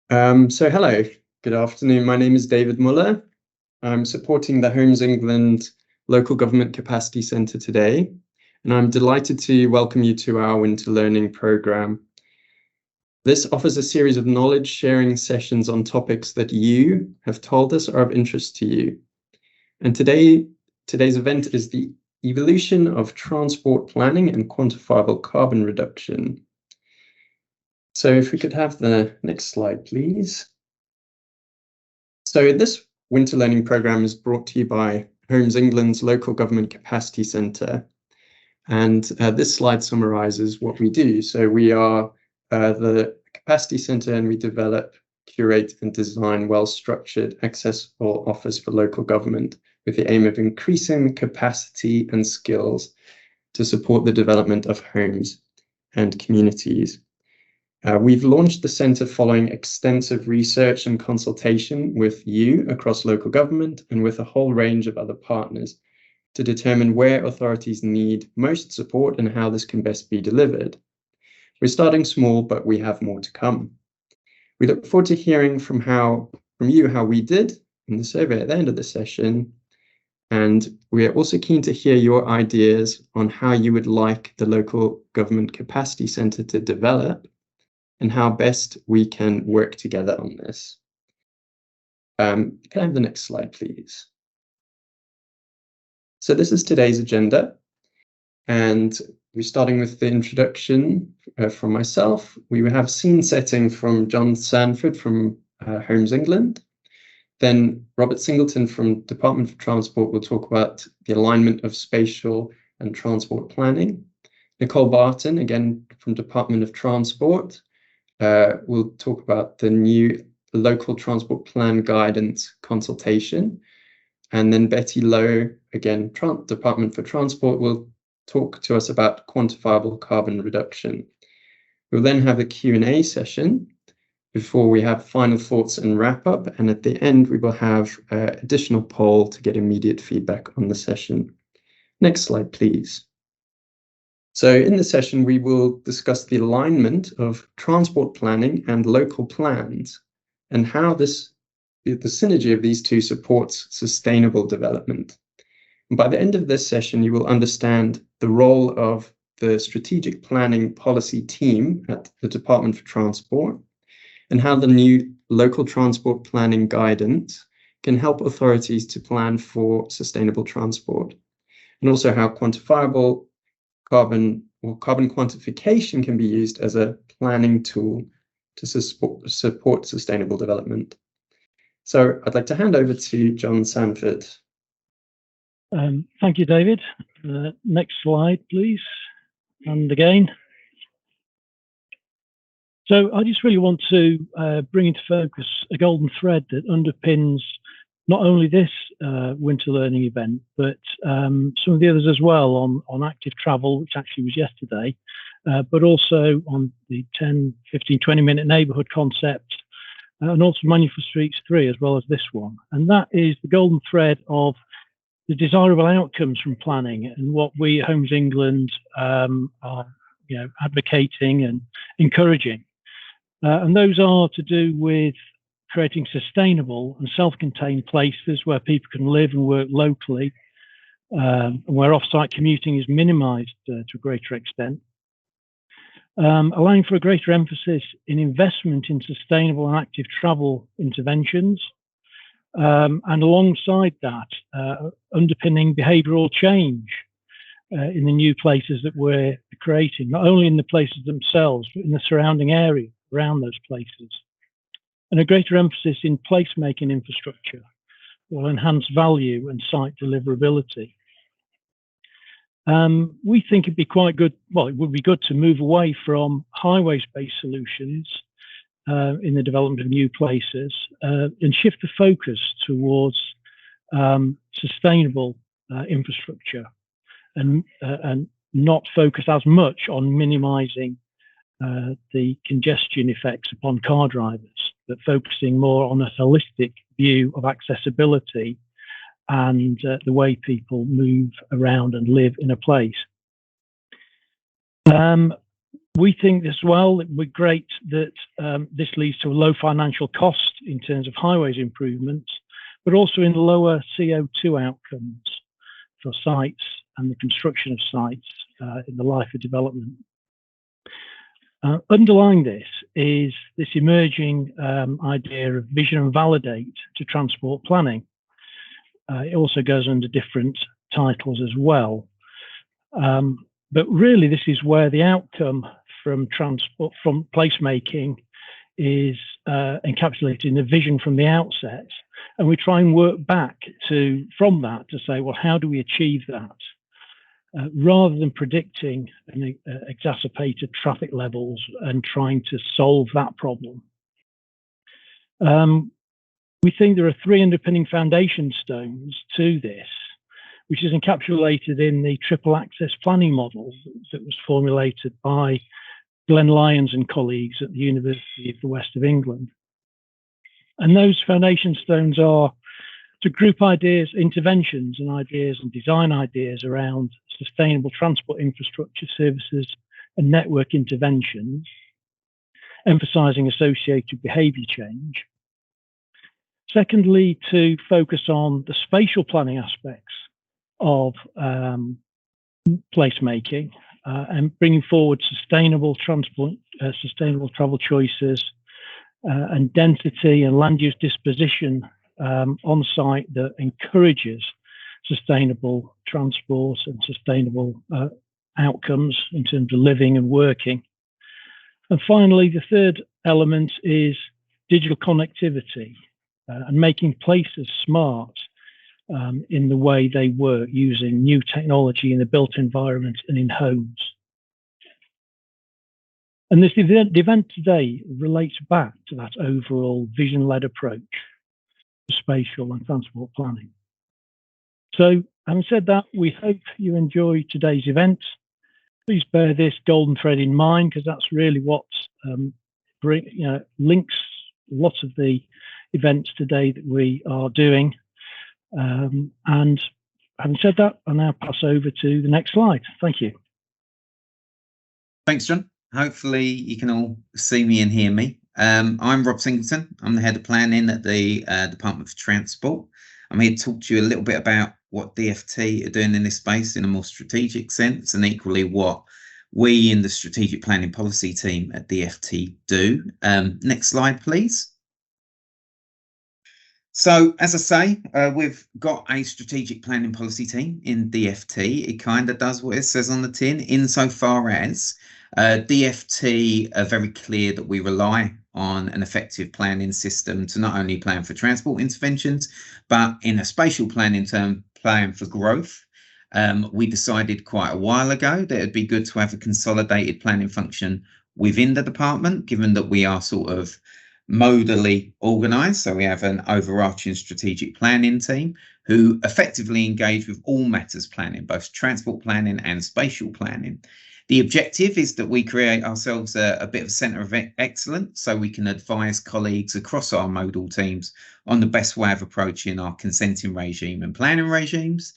Hello, good afternoon. My name is David Muller. I'm supporting the Homes England Local Government Capacity Centre today, and I'm delighted to welcome you to our Winter Learning programme. This offers a series of knowledge sharing sessions on topics that you have told us are of interest to you. And today's event is the evolution of transport planning and quantifiable carbon reduction. So if we could have the next slide, please. So this Winter Learning programme is brought to you by Homes England's Local Government Capacity Centre. And this slide summarises what we do. So we are the Capacity Centre, and we develop, curate and design well-structured, accessible offers for local government with the aim of increasing capacity and skills to support the development of homes and communities. We've launched the centre following extensive research and consultation with you across local government and with a whole range of other partners to determine where authorities need most support and how this can best be delivered. We're starting small, but we have more to come. We look forward to hearing from you how we did in the survey at the end of the session. And we are also keen to hear your ideas on how you would like the Local Government Capacity Centre to develop and how best we can work together on this. Can I have the next slide, please? So this is today's agenda, and we're starting with the introduction from myself. We have scene setting from John Sanford from Homes England. Then Robert Singleton from Department for Transport will talk about the alignment of spatial and transport planning. Nicole Barton, again from Department of Transport, we'll talk about the new local transport plan guidance consultation. And then Betty Lowe, again, Department for Transport, will talk to us about quantifiable carbon reduction. We'll then have a Q&A session before we have final thoughts and wrap up. And at the end, we will have an additional poll to get immediate feedback on the session. Next slide, please. So in the session, we will discuss the alignment of transport planning and local plans and how the synergy of these two supports sustainable development. And by the end of this session, you will understand the role of the strategic planning policy team at the Department for Transport and how the new local transport planning guidance can help authorities to plan for sustainable transport, and also how quantifiable carbon quantification can be used as a planning tool to support sustainable development. So I'd like to hand over to John Sanford. Thank you, David. Next slide, please. And again. So I just really want to bring into focus a golden thread that underpins not only this winter learning event, but some of the others as well on active travel, which actually was yesterday, but also on the 10, 15, 20-minute neighbourhood concept, and also Manual for Streets 3, as well as this one. And that is the golden thread of the desirable outcomes from planning and what we at Homes England are advocating and encouraging. And those are to do with creating sustainable and self-contained places where people can live and work locally, and where off-site commuting is minimised to a greater extent, allowing for a greater emphasis in investment in sustainable and active travel interventions, and alongside that, underpinning behavioural change in the new places that we're creating, not only in the places themselves, but in the surrounding area around those places. And a greater emphasis in placemaking infrastructure will enhance value and site deliverability. We think it'd be quite good, well, it would be good to move away from highways-based solutions in the development of new places and shift the focus towards sustainable infrastructure and not focus as much on minimising the congestion effects upon car drivers, but focusing more on a holistic view of accessibility and the way people move around and live in a place. We think as well that we're great that this leads to a low financial cost in terms of highways improvements, but also in lower CO2 outcomes for sites and the construction of sites in the life of development. Underlying this is this emerging idea of vision and validate to transport planning. It also goes under different titles as well. But really, this is where the outcome from placemaking is encapsulated in the vision from the outset. And we try and work back from that to say, well, how do we achieve that? Rather than predicting exacerbated traffic levels and trying to solve that problem. We think there are 3 underpinning foundation stones to this, which is encapsulated in the triple access planning model that was formulated by Glenn Lyons and colleagues at the University of the West of England. And those foundation stones are to group ideas, interventions and ideas and design ideas around sustainable transport infrastructure services and network interventions, emphasising associated behaviour change. Secondly, to focus on the spatial planning aspects of placemaking and bringing forward sustainable transport, sustainable travel choices and density and land use disposition on site that encourages sustainable transport and sustainable outcomes in terms of living and working. And finally, the third element is digital connectivity and making places smart in the way they work, using new technology in the built environment and in homes. And this event today relates back to that overall vision-led approach to spatial and transport planning. So, having said that, we hope you enjoy today's event. Please bear this golden thread in mind, because that's really what links lots of the events today that we are doing. And having said that, I'll now pass over to the next slide. Thank you. Thanks, John. Hopefully you can all see me and hear me. I'm Rob Singleton. I'm the Head of Planning at the Department for Transport. I'm here to talk to you a little bit about what DFT are doing in this space in a more strategic sense, and equally what we in the Strategic Planning Policy team at DFT do. Next slide, please. So, as I say, we've got a strategic planning policy team in DFT. It kind of does what it says on the tin, insofar as DFT are very clear that we rely on an effective planning system to not only plan for transport interventions, but in a spatial planning term, plan for growth. We decided quite a while ago that it'd be good to have a consolidated planning function within the department, given that we are sort of modally organised. So we have an overarching strategic planning team who effectively engage with all matters planning, both transport planning and spatial planning. The objective is that we create ourselves a bit of a centre of excellence, so we can advise colleagues across our modal teams on the best way of approaching our consenting regime and planning regimes.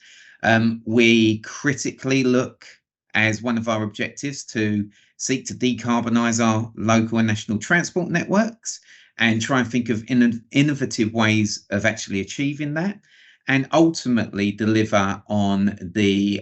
We critically look as one of our objectives to seek to decarbonise our local and national transport networks and try and think of innovative ways of actually achieving that, and ultimately deliver on the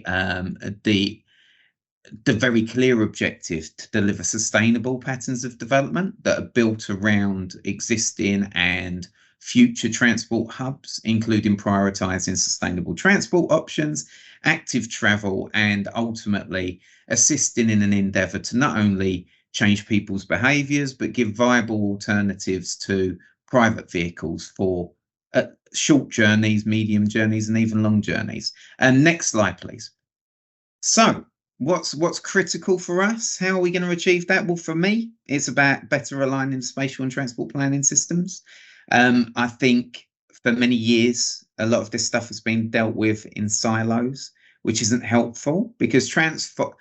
very clear objective to deliver sustainable patterns of development that are built around existing and future transport hubs, including prioritising sustainable transport options, active travel, and ultimately assisting in an endeavour to not only change people's behaviours, but give viable alternatives to private vehicles for short journeys, medium journeys, and even long journeys. And next slide, please. So, what's critical for us? How are we going to achieve that? Well, for me, it's about better aligning spatial and transport planning systems. I think for many years, a lot of this stuff has been dealt with in silos, which isn't helpful, because transport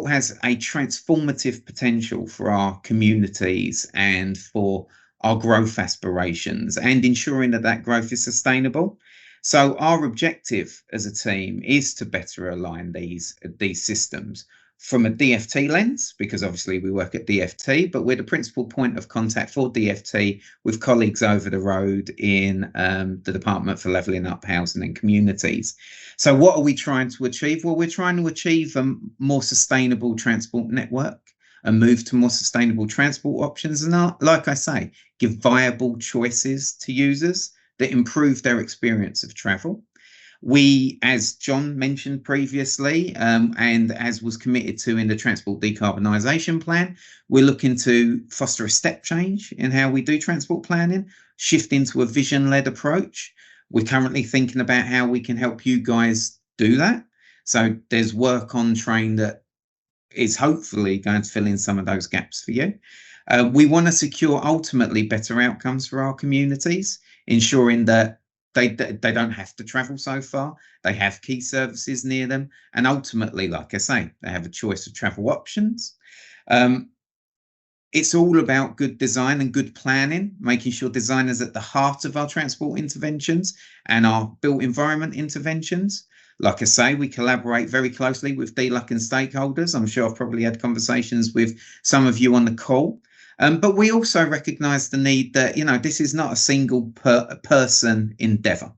has a transformative potential for our communities and for our growth aspirations, and ensuring that that growth is sustainable. So our objective as a team is to better align these systems from a DFT lens, because obviously we work at DFT, but we're the principal point of contact for DFT with colleagues over the road in the Department for Levelling Up Housing and Communities. So what are we trying to achieve? Well, we're trying to achieve a more sustainable transport network, a move to more sustainable transport options, and like I say, give viable choices to users that improve their experience of travel. We, as John mentioned previously, and as was committed to in the Transport Decarbonisation Plan, we're looking to foster a step change in how we do transport planning, shift into a vision-led approach. We're currently thinking about how we can help you guys do that. So there's work on train that is hopefully going to fill in some of those gaps for you. We want to secure ultimately better outcomes for our communities, ensuring that they don't have to travel so far. They have key services near them. And ultimately, like I say, they have a choice of travel options. It's all about good design and good planning, making sure design is at the heart of our transport interventions and our built environment interventions. Like I say, we collaborate very closely with DLUC and stakeholders. I'm sure I've probably had conversations with some of you on the call. But we also recognise the need that, this is not a single person endeavour.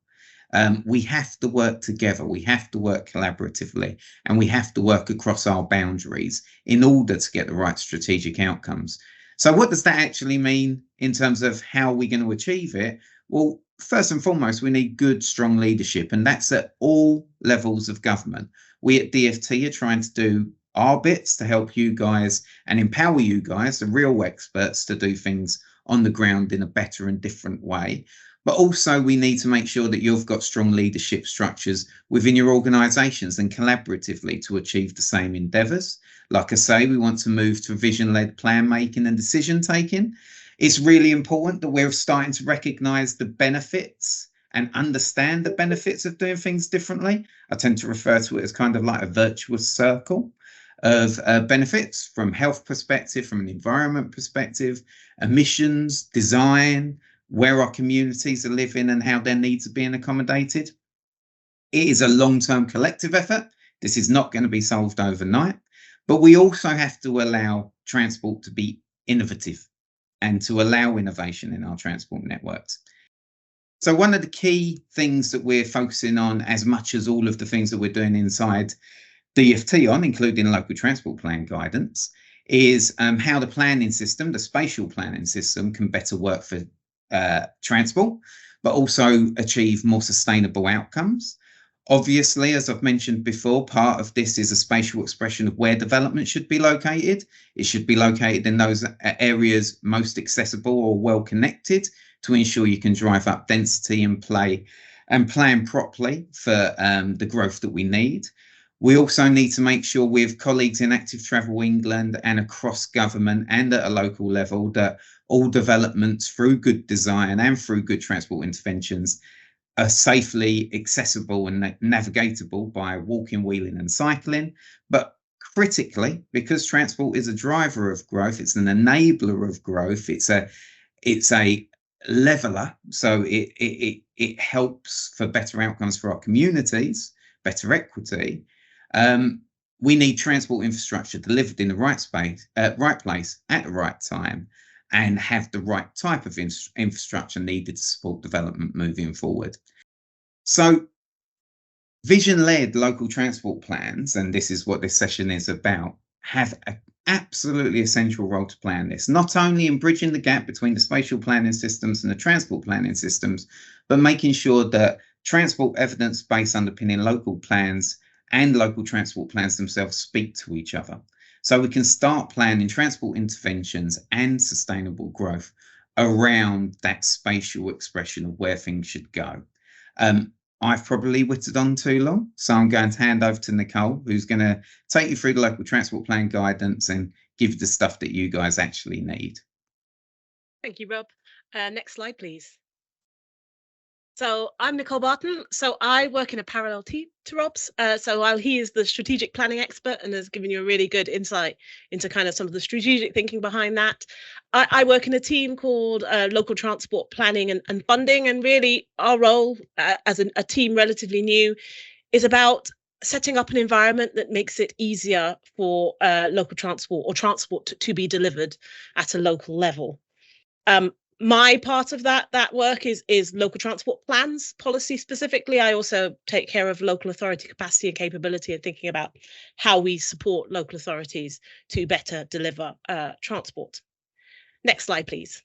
We have to work together. We have to work collaboratively, and we have to work across our boundaries in order to get the right strategic outcomes. So what does that actually mean in terms of how we're going to achieve it? Well, first and foremost, we need good, strong leadership, and that's at all levels of government. We at DFT are trying to do our bits to help you guys and empower you guys, the real experts, to do things on the ground in a better and different way. But also we need to make sure that you've got strong leadership structures within your organisations and collaboratively to achieve the same endeavours. Like I say, we want to move to vision-led plan making and decision taking. It's really important that we're starting to recognise the benefits and understand the benefits of doing things differently. I tend to refer to it as kind of like a virtuous circle of benefits from health perspective, from an environment perspective, emissions, design, where our communities are living and how their needs are being accommodated. It is a long-term collective effort. This is not going to be solved overnight, but we also have to allow transport to be innovative and to allow innovation in our transport networks. So one of the key things that we're focusing on, as much as all of the things that we're doing inside DFT on, including local transport plan guidance, is how the planning system, the spatial planning system, can better work for transport, but also achieve more sustainable outcomes. Obviously, as I've mentioned before, part of this is a spatial expression of where development should be located. It should be located in those areas most accessible or well connected to ensure you can drive up density and plan properly for the growth that we need. We also need to make sure with colleagues in Active Travel England and across government and at a local level that all developments through good design and through good transport interventions are safely accessible and navigatable by walking, wheeling and cycling. But critically, because transport is a driver of growth, it's an enabler of growth, it's a leveller, so it helps for better outcomes for our communities, better equity. We need transport infrastructure delivered in the right space, right place at the right time, and have the right type of infrastructure needed to support development moving forward. So vision-led local transport plans, and this is what this session is about, have an absolutely essential role to play in this, not only in bridging the gap between the spatial planning systems and the transport planning systems, but making sure that transport evidence-based underpinning local plans and local transport plans themselves speak to each other. So we can start planning transport interventions and sustainable growth around that spatial expression of where things should go. I've probably whittled on too long, so I'm going to hand over to Nicole, who's going to take you through the local transport plan guidance and give you the stuff that you guys actually need. Thank you, Rob. Next slide, please. So I'm Nicole Barton. So I work in a parallel team to Rob's. So while he is the strategic planning expert and has given you a really good insight into kind of some of the strategic thinking behind that, I work in a team called Local Transport Planning and Funding. And really our role as a team relatively new is about setting up an environment that makes it easier for local transport or transport to be delivered at a local level. My part of that work is local transport plans policy specifically. I also take care of local authority capacity and capability and thinking about how we support local authorities to better deliver transport. Next slide, please.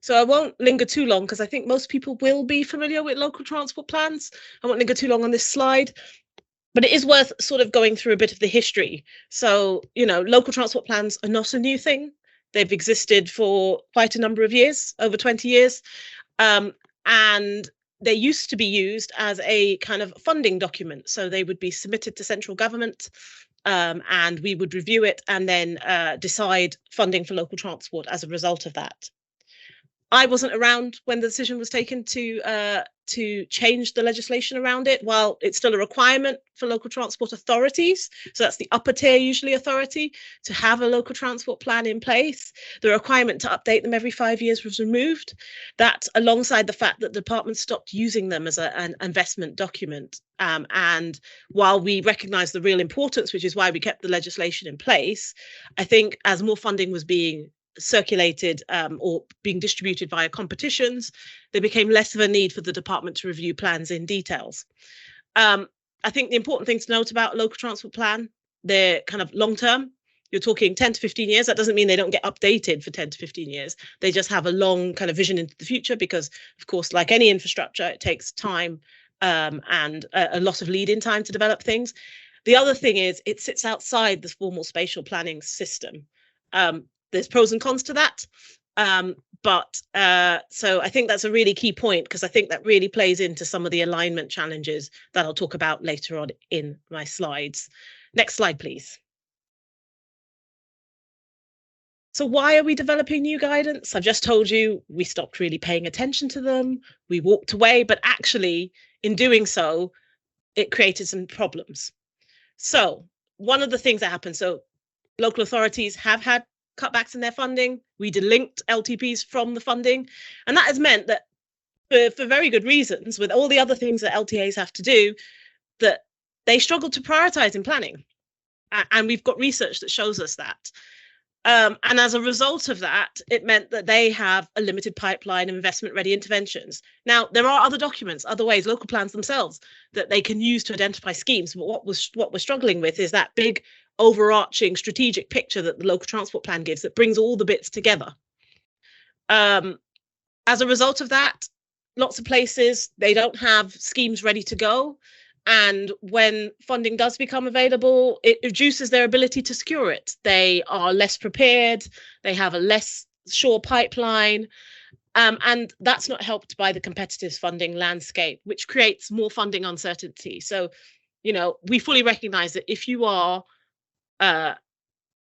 So I won't linger too long because I think most people will be familiar with local transport plans. I won't linger too long on this slide, but it is worth sort of going through a bit of the history. So, you know, local transport plans are not a new thing. They've existed for quite a number of years, over 20 years. And they used to be used as a kind of funding document. So they would be submitted to central government and we would review it and then decide funding for local transport as a result of that. I wasn't around when the decision was taken to change the legislation around it. While it's still a requirement for local transport authorities, so that's the upper tier usually authority, to have a local transport plan in place, the requirement to update them every 5 years was removed. That, alongside the fact that the department stopped using them as an investment document. And while we recognise the real importance, which is why we kept the legislation in place, I think as more funding was being circulated or being distributed via competitions, there became less of a need for the department to review plans in details. I think the important thing to note about a local transport plan, they're kind of long term. You're talking 10 to 15 years. That doesn't mean they don't get updated for 10 to 15 years. They just have a long kind of vision into the future because, of course, like any infrastructure, it takes time and a lot of lead-in time to develop things. The other thing is it sits outside the formal spatial planning system. There's pros and cons to that. So I think that's a really key point because I think that really plays into some of the alignment challenges that I'll talk about later on in my slides. Next slide, please. So why are we developing new guidance? I've just told you we stopped really paying attention to them. We walked away, but actually in doing so, it created some problems. So one of the things that happened, so local authorities have had cutbacks in their funding. We delinked LTPs from the funding. And that has meant that for very good reasons, with all the other things that LTAs have to do, that they struggle to prioritize in planning. And we've got research that shows us that. And as a result of that, it meant that they have a limited pipeline of investment-ready interventions. Now, there are other documents, other ways, local plans themselves, that they can use to identify schemes. But what we're struggling with is that big overarching strategic picture that the local transport plan gives that brings all the bits together. As a result of that, lots of places, they don't have schemes ready to go. And when funding does become available, it reduces their ability to secure it. They are less prepared, they have a less sure pipeline, and that's not helped by the competitive funding landscape, which creates more funding uncertainty. So, you know, we fully recognize that if you are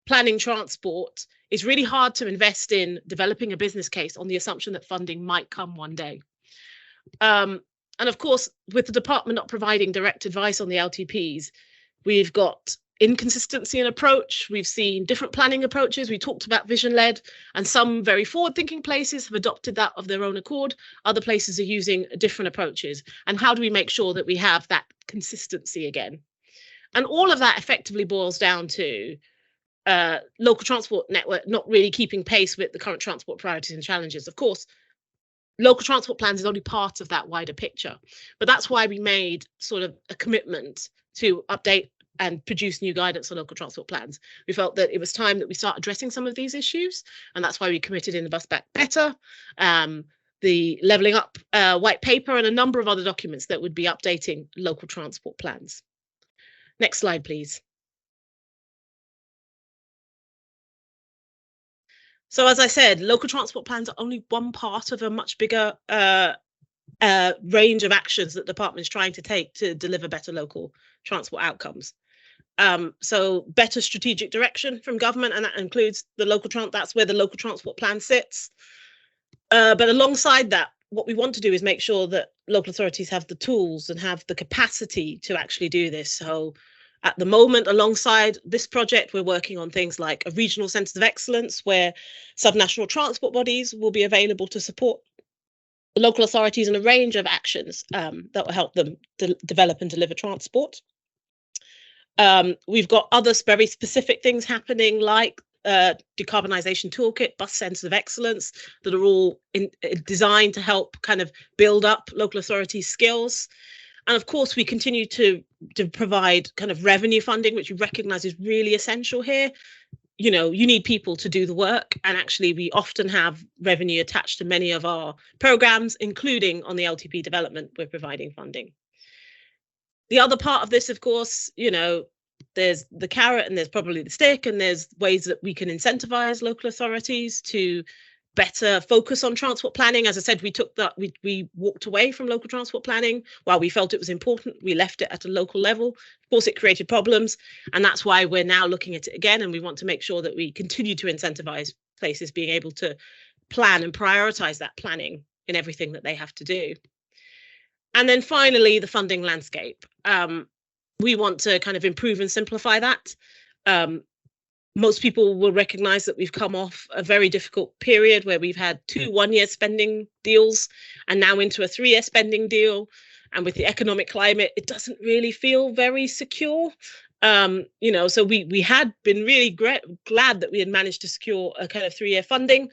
planning transport, it's really hard to invest in developing a business case on the assumption that funding might come one day. And of course, with the department not providing direct advice on the LTPs, we've got inconsistency in approach. We've seen different planning approaches. We talked about vision-led, and some very forward-thinking places have adopted that of their own accord. Other places are using different approaches. And how do we make sure that we have that consistency again? And all of that effectively boils down to local transport network not really keeping pace with the current transport priorities and challenges. Of course, local transport plans is only part of that wider picture, but that's why we made sort of a commitment to update and produce new guidance on local transport plans. We felt that it was time that we start addressing some of these issues, and that's why we committed in the Bus Back Better, the Levelling Up white paper, and a number of other documents that would be updating local transport plans. Next slide, please. So as I said, local transport plans are only one part of a much bigger range of actions that the department is trying to take to deliver better local transport outcomes. So better strategic direction from government, and that includes the local that's where the local transport plan sits. But alongside that, what we want to do is make sure that local authorities have the tools and have the capacity to actually do this. So at the moment, alongside this project, we're working on things like a regional centres of excellence where subnational transport bodies will be available to support local authorities in a range of actions that will help them develop and deliver transport. We've got other very specific things happening, like decarbonisation toolkit, bus centres of excellence, that are all designed to help kind of build up local authorities' skills. And of course, we continue to provide kind of revenue funding, which we recognise is really essential here. You know, you need people to do the work, and actually we often have revenue attached to many of our programs, including on the LTP development, we're providing funding. The other part of this, of course, you know, there's the carrot and there's probably the stick, and there's ways that we can incentivize local authorities to better focus on transport planning. As I said, we walked away from local transport planning while we felt it was important. We left it at a local level. Of course, it created problems, and that's why we're now looking at it again, and we want to make sure that we continue to incentivize places being able to plan and prioritize that planning in everything that they have to do. And then finally, the funding landscape. We want to kind of improve and simplify that. Most people will recognize that we've come off a very difficult period where we've had 2 one-year spending deals and now into a 3-year spending deal. And with the economic climate, it doesn't really feel very secure. You know, so we had been really glad that we had managed to secure a kind of 3-year funding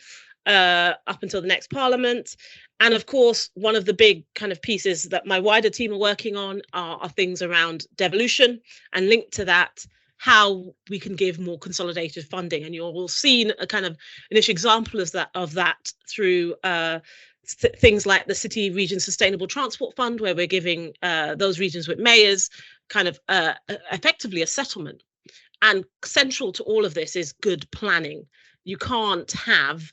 up until the next Parliament. And of course, one of the big kind of pieces that my wider team are working on are things around devolution, and linked to that, how we can give more consolidated funding. And you'll all seen a kind of initial example of that through things like the City Region Sustainable Transport Fund, where we're giving those regions with mayors kind of effectively a settlement. And central to all of this is good planning. You can't have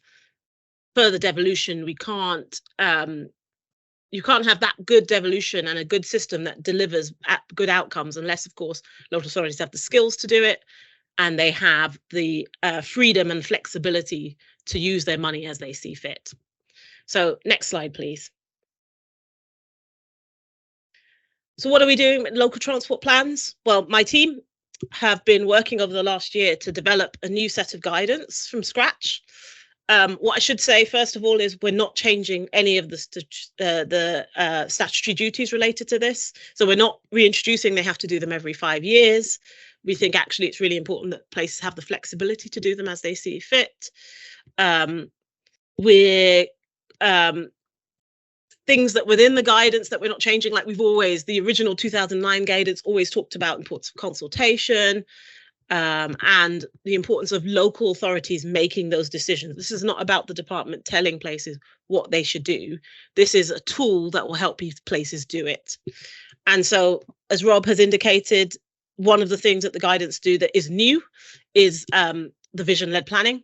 further devolution. You can't have that good devolution and a good system that delivers good outcomes unless, of course, local authorities have the skills to do it, and they have the freedom and flexibility to use their money as they see fit. So next slide, please. So what are we doing with local transport plans? Well, my team have been working over the last year to develop a new set of guidance from scratch. What I should say, first of all, is we're not changing any of the statutory duties related to this. So we're not reintroducing, they have to do them every 5 years. We think actually it's really important that places have the flexibility to do them as they see fit. Things that within the guidance that we're not changing, like the original 2009 guidance always talked about importance of consultation, and the importance of local authorities making those decisions. This is not about the department telling places what they should do. This is a tool that will help these places do it. And so, as Rob has indicated, one of the things that the guidance do that is new is the vision-led planning,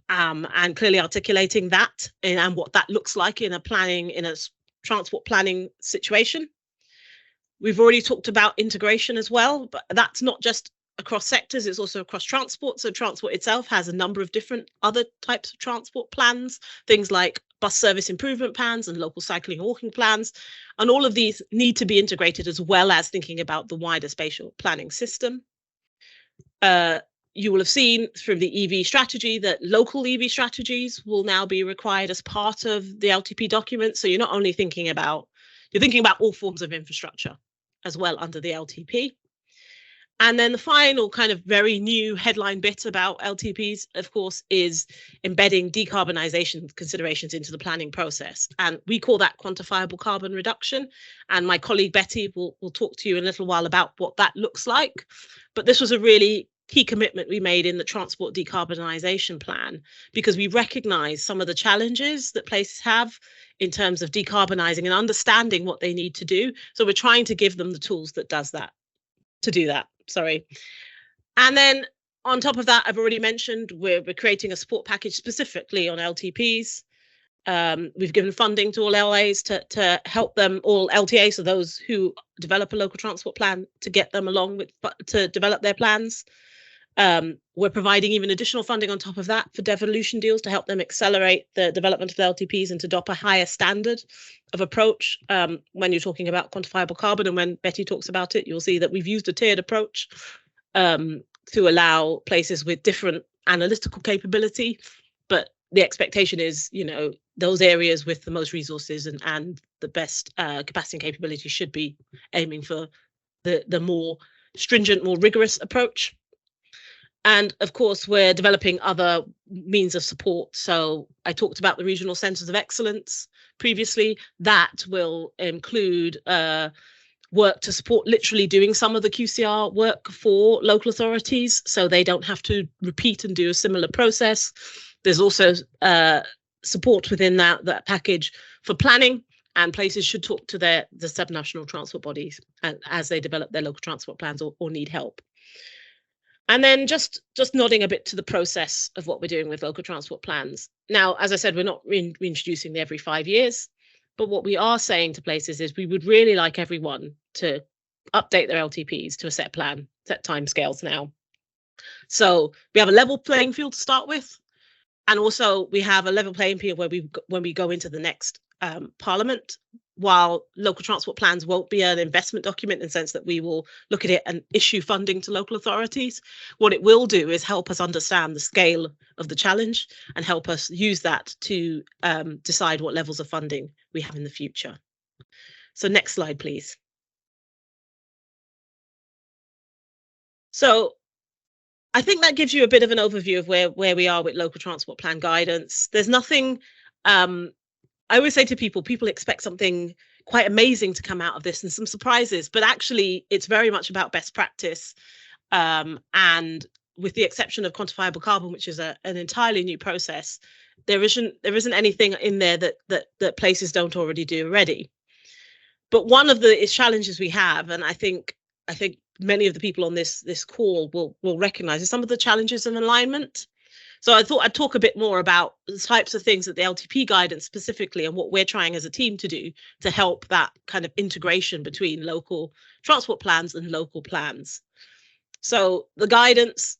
and clearly articulating that and what that looks like in a transport planning situation. We've already talked about integration as well, but that's not just across sectors, it's also across transport. So transport itself has a number of different other types of transport plans, things like bus service improvement plans and local cycling and walking plans. And all of these need to be integrated, as well as thinking about the wider spatial planning system. You will have seen from the EV strategy that local EV strategies will now be required as part of the LTP document. So you're not only thinking about all forms of infrastructure as well under the LTP. And then the final kind of very new headline bit about LTPs, of course, is embedding decarbonisation considerations into the planning process. And we call that quantifiable carbon reduction. And my colleague Betty will talk to you in a little while about what that looks like. But this was a really key commitment we made in the transport decarbonisation plan, because we recognise some of the challenges that places have in terms of decarbonising and understanding what they need to do. So we're trying to give them the tools that do that. And then on top of that, I've already mentioned we're creating a support package specifically on LTPs. We've given funding to all LAs to help them, all LTAs, so those who develop a local transport plan, to get them along to develop their plans. We're providing even additional funding on top of that for devolution deals to help them accelerate the development of the LTPs and to adopt a higher standard of approach. When you're talking about quantifiable carbon, and when Betty talks about it, you'll see that we've used a tiered approach to allow places with different analytical capability, but the expectation is, those areas with the most resources and the best capacity and capability should be aiming for the more stringent, more rigorous approach. And of course, we're developing other means of support. So I talked about the regional centres of excellence previously. That will include work to support literally doing some of the QCR work for local authorities, so they don't have to repeat and do a similar process. There's also support within that package for planning, and places should talk to the subnational transport bodies as they develop their local transport plans or need help. And then just nodding a bit to the process of what we're doing with local transport plans. Now, as I said, we're not reintroducing them every 5 years, but what we are saying to places is we would really like everyone to update their LTPs to a set plan, set timescales now. So we have a level playing field to start with, and also we have a level playing field when we go into the next Parliament. While local transport plans won't be an investment document in the sense that we will look at it and issue funding to local authorities, what it will do is help us understand the scale of the challenge and help us use that to decide what levels of funding we have in the future. So next slide, please. So I think that gives you a bit of an overview of where we are with local transport plan guidance. There's nothing, I always say to people expect something quite amazing to come out of this and some surprises, but actually it's very much about best practice. And with the exception of quantifiable carbon, which is an entirely new process, there isn't anything in there that places don't already do already. But one of the challenges we have, and I think many of the people on this call will recognize, is some of the challenges in alignment. So I thought I'd talk a bit more about the types of things that the LTP guidance specifically and what we're trying as a team to do to help that kind of integration between local transport plans and local plans. So the guidance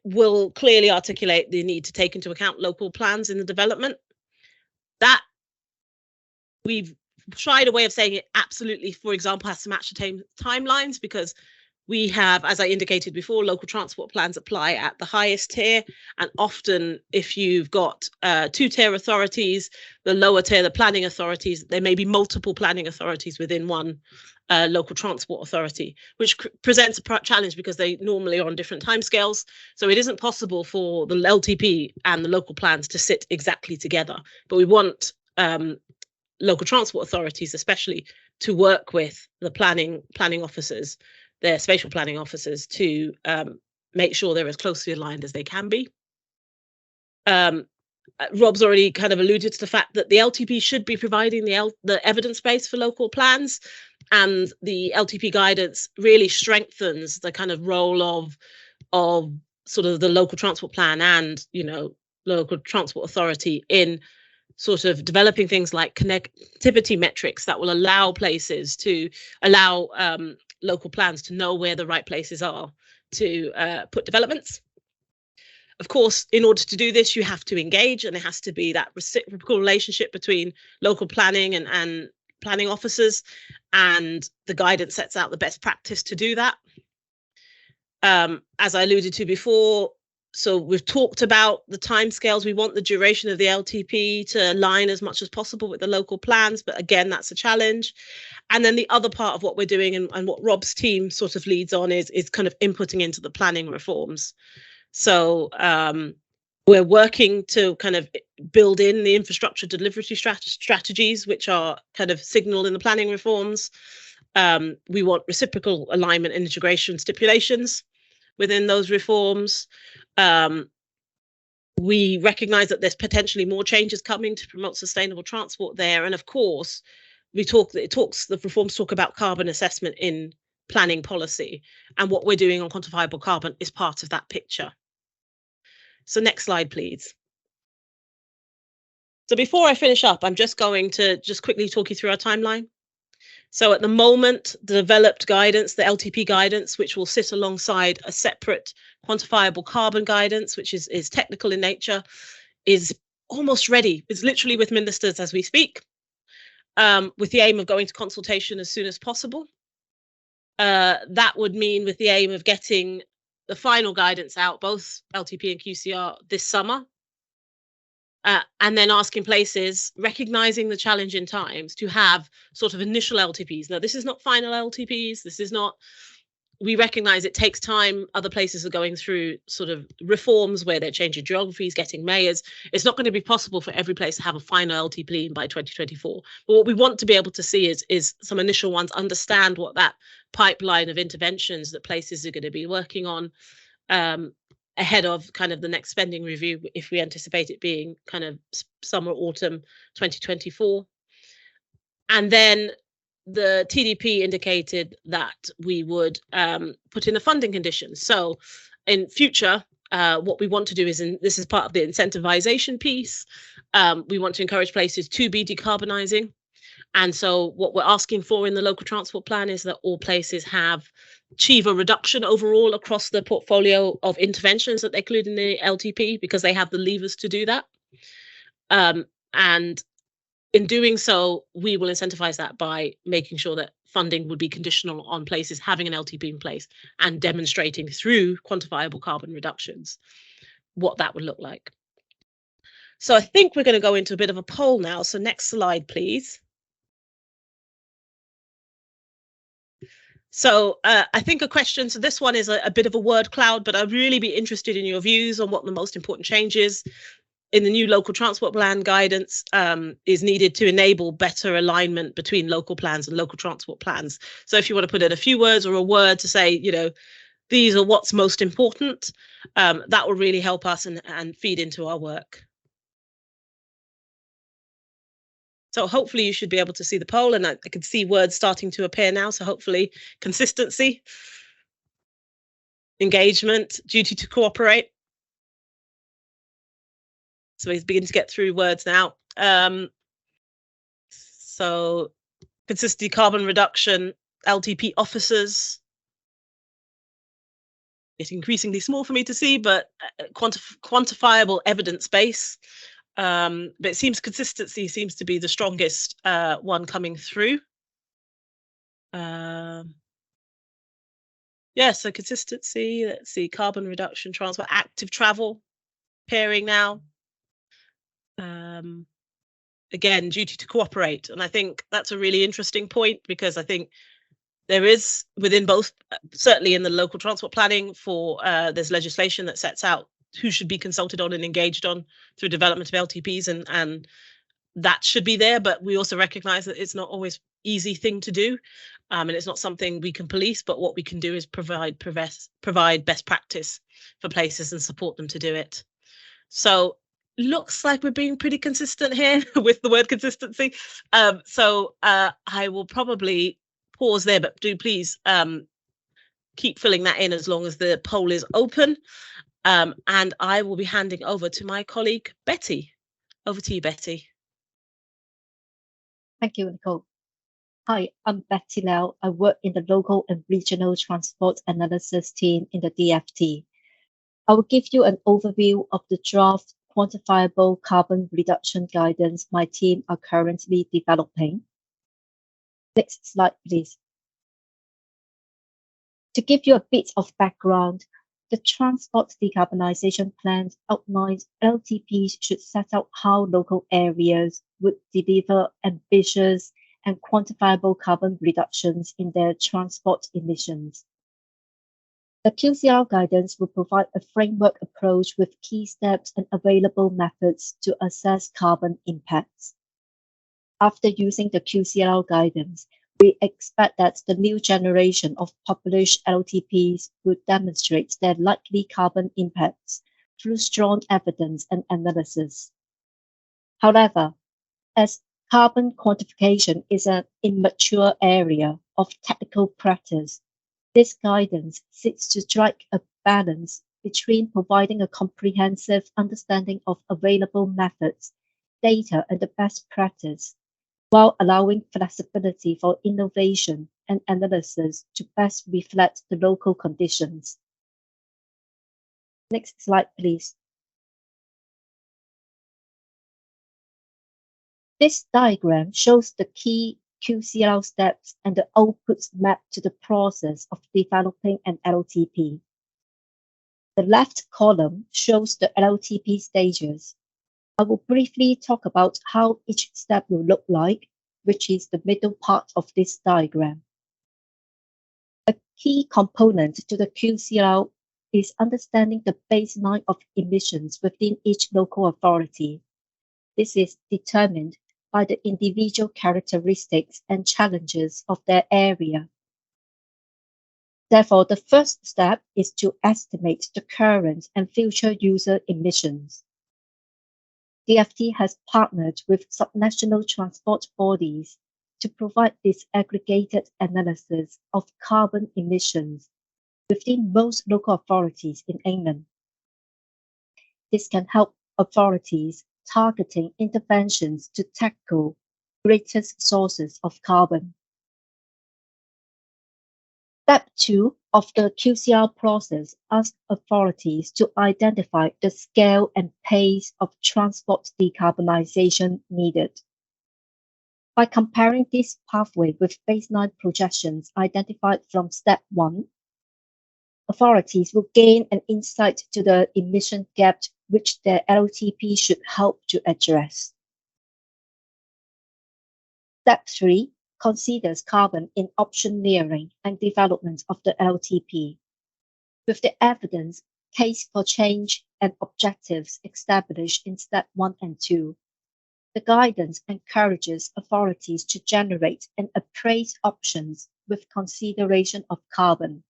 will clearly articulate the need to take into account local plans in the development. That we've tried a way of saying it absolutely, for example, has to match the timelines, because we have, as I indicated before, local transport plans apply at the highest tier. And often if you've got 2-tier authorities, the lower tier, the planning authorities, there may be multiple planning authorities within one local transport authority, which presents a challenge because they normally are on different timescales. So it isn't possible for the LTP and the local plans to sit exactly together. But we want local transport authorities especially to work with the planning officers, their spatial planning officers, to make sure they're as closely aligned as they can be. Rob's already kind of alluded to the fact that the LTP should be providing the evidence base for local plans, and the LTP guidance really strengthens the kind of role of sort of the local transport plan and, local transport authority in sort of developing things like connectivity metrics that will allow places to allow local plans to know where the right places are to put developments. Of course, in order to do this, you have to engage, and there has to be that reciprocal relationship between local planning and planning officers, and the guidance sets out the best practice to do that. As I alluded to before, so we've talked about the timescales. We want the duration of the LTP to align as much as possible with the local plans, but again, that's a challenge. And then the other part of what we're doing and what Rob's team sort of leads on is kind of inputting into the planning reforms. So we're working to kind of build in the infrastructure delivery strategies, which are kind of signaled in the planning reforms. We want reciprocal alignment and integration stipulations within those reforms. We recognize that there's potentially more changes coming to promote sustainable transport there. And of course, the reforms talk about carbon assessment in planning policy, and what we're doing on quantifiable carbon is part of that picture. So next slide, please. So before I finish up, I'm just going to quickly talk you through our timeline. So at the moment, the developed guidance, the LTP guidance, which will sit alongside a separate quantifiable carbon guidance, which is technical in nature, is almost ready. It's literally with ministers as we speak, with the aim of going to consultation as soon as possible. That would mean with the aim of getting the final guidance out, both LTP and QCR, this summer. and then asking places, recognizing the challenge in times, to have sort of initial LTPs. Now, this is not final LTPs. This is not, we recognize it takes time. Other places are going through sort of reforms where they're changing geographies, getting mayors. It's not going to be possible for every place to have a final LTP by 2024. But what we want to be able to see is some initial ones, understand what that pipeline of interventions that places are going to be working on, ahead of kind of the next spending review, if we anticipate it being kind of summer, autumn 2024. And then the TDP indicated that we would put in the funding conditions. So in future, what we want to do is, this is part of the incentivization piece, we want to encourage places to be decarbonising. And so what we're asking for in the local transport plan is that all places achieve a reduction overall across the portfolio of interventions that they include in the LTP, because they have the levers to do that. And in doing so, we will incentivize that by making sure that funding would be conditional on places having an LTP in place and demonstrating through quantifiable carbon reductions what that would look like. So I think we're going to go into a bit of a poll now. So next slide, please. So I think a question, so this one is a bit of a word cloud, but I'd really be interested in your views on what the most important changes in the new local transport plan guidance is needed to enable better alignment between local plans and local transport plans. So if you want to put in a few words or a word to say, you know, these are what's most important, that will really help us and feed into our work. So hopefully you should be able to see the poll, and I can see words starting to appear now. So hopefully consistency, engagement, duty to cooperate. So he's beginning to get through words now. So consistency, carbon reduction, LTP officers. It's increasingly small for me to see, but quantifiable evidence base. But it seems consistency seems to be the strongest one coming through. Yeah, so consistency, let's see, carbon reduction, transport, active travel, pairing now. Again, duty to cooperate. And I think that's a really interesting point, because I think there is within both, certainly in the local transport planning, for there's legislation that sets out who should be consulted on and engaged on through development of LTPs, and that should be there. But we also recognize that it's not always easy thing to do, and it's not something we can police, but what we can do is provide best practice for places and support them to do it. So looks like we're being pretty consistent here with the word consistency. So I will probably pause there, but do please keep filling that in as long as the poll is open. And I will be handing over to my colleague, Betty. Over to you, Betty. Thank you, Nicole. Hi, I'm Betty Lau. I work in the local and regional transport analysis team in the DFT. I will give you an overview of the draft quantifiable carbon reduction guidance my team are currently developing. Next slide, please. To give you a bit of background, the Transport Decarbonisation Plan outlines LTPs should set out how local areas would deliver ambitious and quantifiable carbon reductions in their transport emissions. The QCR guidance will provide a framework approach with key steps and available methods to assess carbon impacts. After using the QCR guidance, we expect that the new generation of published LTPs will demonstrate their likely carbon impacts through strong evidence and analysis. However, as carbon quantification is an immature area of technical practice, this guidance seeks to strike a balance between providing a comprehensive understanding of available methods, data, and the best practice, while allowing flexibility for innovation and analysis to best reflect the local conditions. Next slide, please. This diagram shows the key QCL steps and the outputs mapped to the process of developing an LTP. The left column shows the LTP stages. I will briefly talk about how each step will look like, which is the middle part of this diagram. A key component to the QCR is understanding the baseline of emissions within each local authority. This is determined by the individual characteristics and challenges of their area. Therefore, the first step is to estimate the current and future user emissions. DFT has partnered with subnational transport bodies to provide disaggregated analysis of carbon emissions within most local authorities in England. This can help authorities targeting interventions to tackle greatest sources of carbon. Step 2 of the QCR process asks authorities to identify the scale and pace of transport decarbonisation needed. By comparing this pathway with baseline projections identified from step 1, authorities will gain an insight to the emission gap which their LTP should help to address. Step 3 considers carbon in optioneering and development of the LTP. With the evidence, case for change and objectives established in step 1 and 2, the guidance encourages authorities to generate and appraise options with consideration of carbon.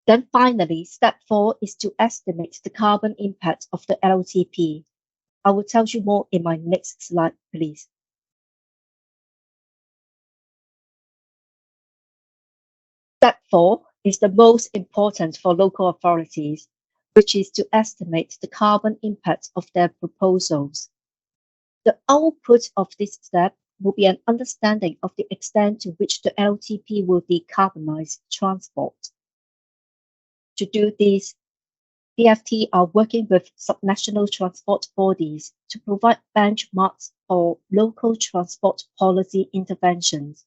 Then finally, step 4 is to estimate the carbon impact of the LTP. I will tell you more in my next slide, please. Step 4 is the most important for local authorities, which is to estimate the carbon impact of their proposals. The output of this step will be an understanding of the extent to which the LTP will decarbonize transport. To do this, DFT are working with subnational transport bodies to provide benchmarks for local transport policy interventions.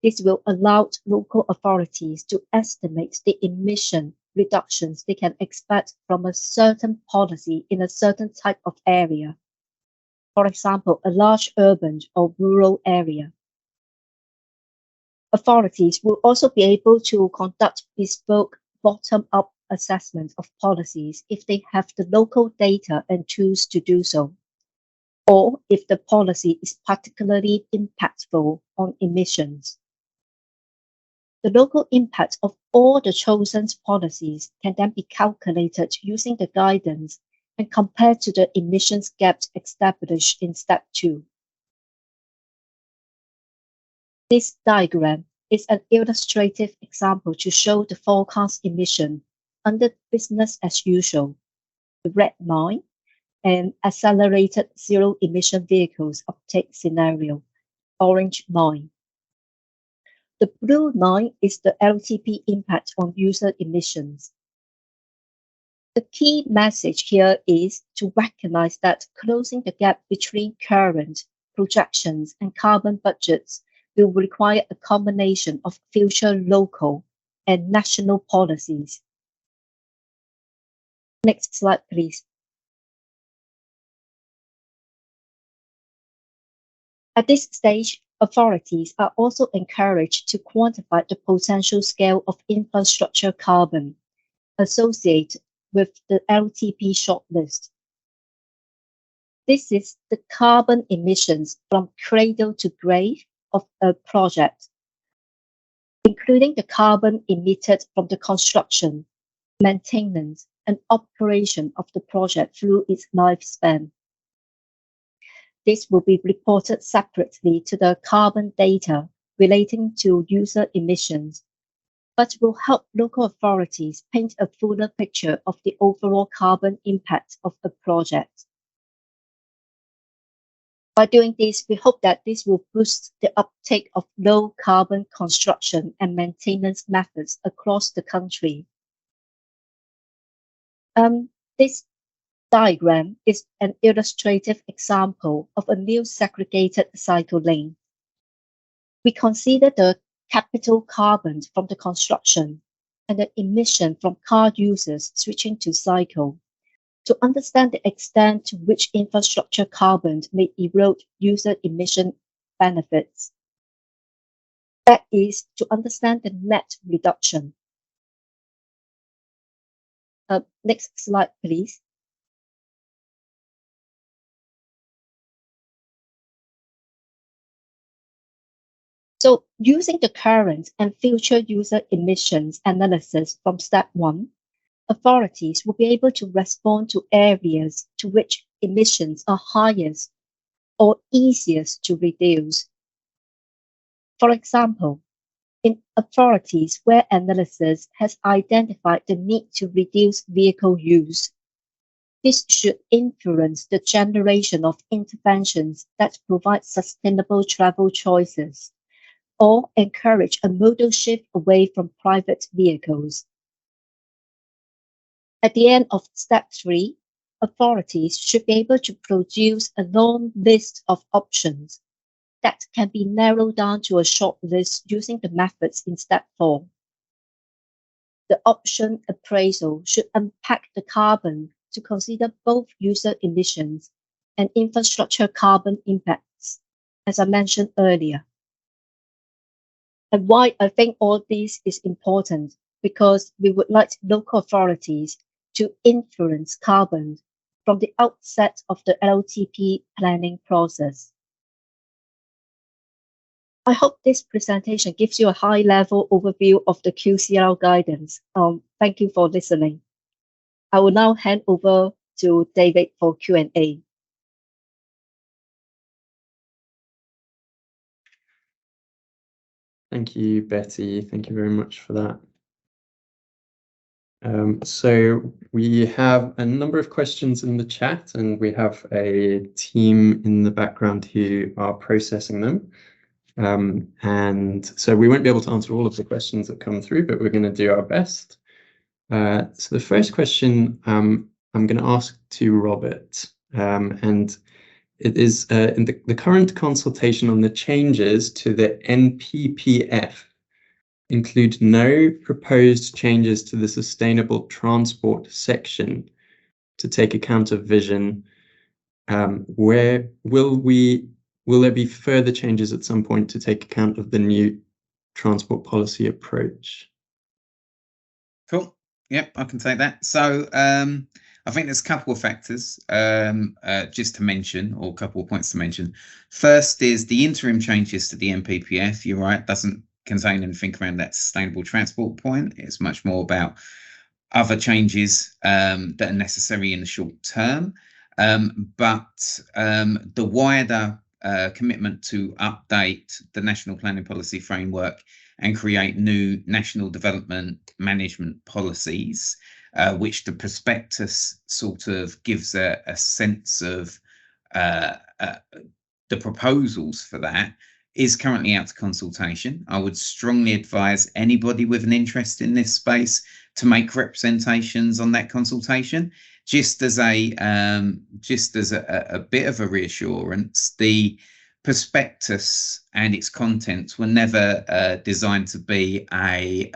This will allow local authorities to estimate the emission reductions they can expect from a certain policy in a certain type of area. For example, a large urban or rural area. Authorities will also be able to conduct bespoke bottom-up assessment of policies if they have the local data and tools to do so, or if the policy is particularly impactful on emissions. The local impact of all the chosen policies can then be calculated using the guidance and compared to the emissions gap established in step 2. This diagram is an illustrative example to show the forecast emission under business as usual, the red line, and accelerated zero emission vehicles uptake scenario, orange line. The blue line is the LTP impact on user emissions. The key message here is to recognize that closing the gap between current projections and carbon budgets will require a combination of future local and national policies. Next slide, please. At this stage, authorities are also encouraged to quantify the potential scale of infrastructure carbon associated with the LTP shortlist. This is the carbon emissions from cradle to grave of a project, including the carbon emitted from the construction, maintenance, and operation of the project through its lifespan. This will be reported separately to the carbon data relating to user emissions, but will help local authorities paint a fuller picture of the overall carbon impact of a project. By doing this, we hope that this will boost the uptake of low carbon construction and maintenance methods across the country. This diagram is an illustrative example of a new segregated cycle lane. We consider the capital carbon from the construction and the emission from car users switching to cycle. to understand the extent to which infrastructure carbon may erode user emission benefits. That is, to understand the net reduction. Next slide, please. So using the current and future user emissions analysis from step 1, authorities will be able to respond to areas to which emissions are highest or easiest to reduce. For example, in authorities where analysis has identified the need to reduce vehicle use, this should influence the generation of interventions that provide sustainable travel choices or encourage a modal shift away from private vehicles. At the end of step 3, authorities should be able to produce a long list of options that can be narrowed down to a short list using the methods in step 4. The option appraisal should unpack the carbon to consider both user emissions and infrastructure carbon impacts, as I mentioned earlier. And why I think all this is important, because we would like local authorities to influence carbon from the outset of the LTP planning process. I hope this presentation gives you a high-level overview of the QCL guidance. Thank you for listening. I will now hand over to David for Q&A. Thank you, Betty. Thank you very much for that. So we have a number of questions in the chat, and we have a team in the background who are processing them. And so we won't be able to answer all of the questions that come through, but we're going to do our best. So the first question I'm going to ask to Robert, and it is in the current consultation on the changes to the NPPF include no proposed changes to the sustainable transport section to take account of vision. Where will there be further changes at some point to take account of the new transport policy approach? Cool. Yep, I can take that. So I think there's a couple of factors just to mention, or a couple of points to mention. First is the interim changes to the NPPF. You're right, doesn't contain anything around that sustainable transport point. It's much more about other changes that are necessary in the short term. But the wider commitment to update the national planning policy framework and create new national development management policies, which the prospectus sort of gives a sense of the proposals for that, is currently out to consultation. I would strongly advise anybody with an interest in this space to make representations on that consultation. Just as a bit of a reassurance, the prospectus and its contents were never designed to be a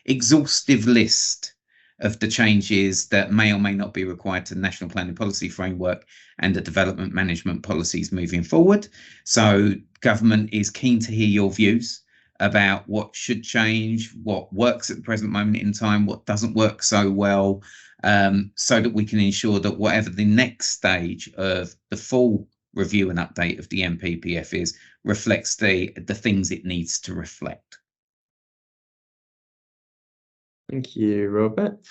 exhaustive list of the changes that may or may not be required to the National Planning Policy Framework and the development management policies moving forward. So government is keen to hear your views about what should change, what works at the present moment in time, what doesn't work so well, so that we can ensure that whatever the next stage of the full review and update of the NPPF is, reflects the things it needs to reflect. Thank you, Robert.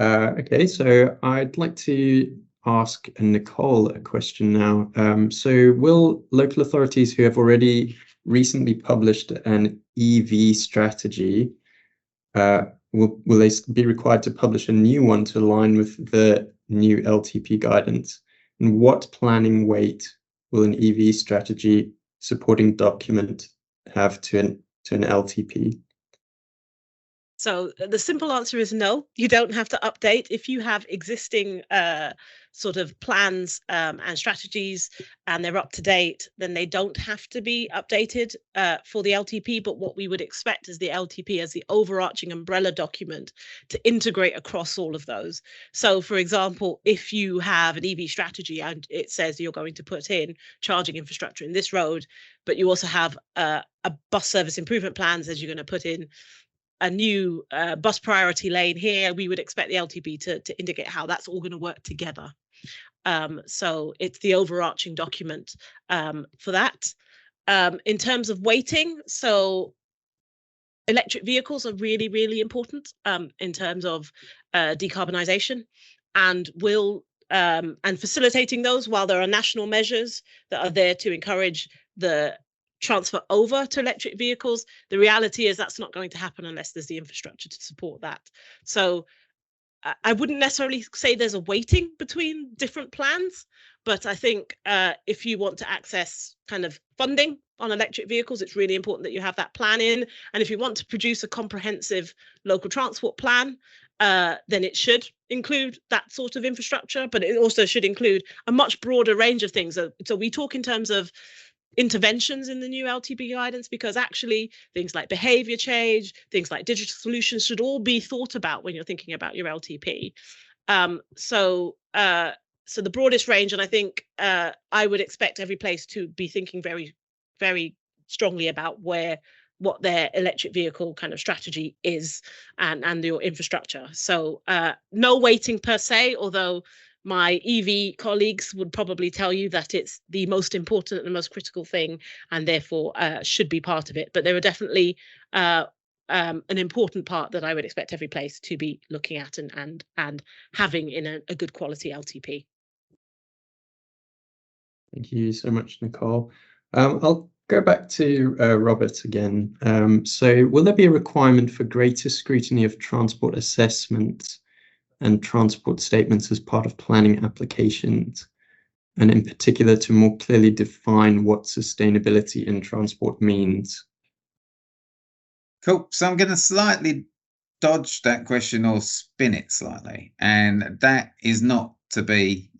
Okay, so I'd like to ask Nicole a question now. So will local authorities who have already recently published an EV strategy, will they be required to publish a new one to align with the new LTP guidance? And what planning weight will an EV strategy supporting document have to an LTP? So the simple answer is no, you don't have to update. If you have existing sort of plans and strategies, and they're up to date, then they don't have to be updated for the LTP. But what we would expect is the LTP as the overarching umbrella document to integrate across all of those. So, for example, if you have an EV strategy and it says you're going to put in charging infrastructure in this road, but you also have a bus service improvement plan, as you're going to put in a new bus priority lane here, we would expect the LTP to indicate how that's all going to work together. So it's the overarching document for that. In terms of weighting, so electric vehicles are really, really important in terms of decarbonisation, and and facilitating those. While there are national measures that are there to encourage the transfer over to electric vehicles, the reality is that's not going to happen unless there's the infrastructure to support that. So I wouldn't necessarily say there's a weighting between different plans, but I think if you want to access kind of funding on electric vehicles, it's really important that you have that plan in. And if you want to produce a comprehensive local transport plan, then it should include that sort of infrastructure, but it also should include a much broader range of things. So we talk in terms of interventions in the new LTP guidance, because actually things like behavior change, things like digital solutions should all be thought about when you're thinking about your LTP. So the broadest range, and I think I would expect every place to be thinking very, very strongly about what their electric vehicle kind of strategy is and your infrastructure. So no weighting per se, although my EV colleagues would probably tell you that it's the most important and the most critical thing, and therefore should be part of it. But there are definitely an important part that I would expect every place to be looking at and having in a good quality LTP. Thank you so much, Nicole. I'll go back to Robert again. So will there be a requirement for greater scrutiny of transport assessment and transport statements as part of planning applications, and in particular to more clearly define what sustainability in transport means? Cool. So I'm going to slightly dodge that question or spin it slightly. And that is not to be,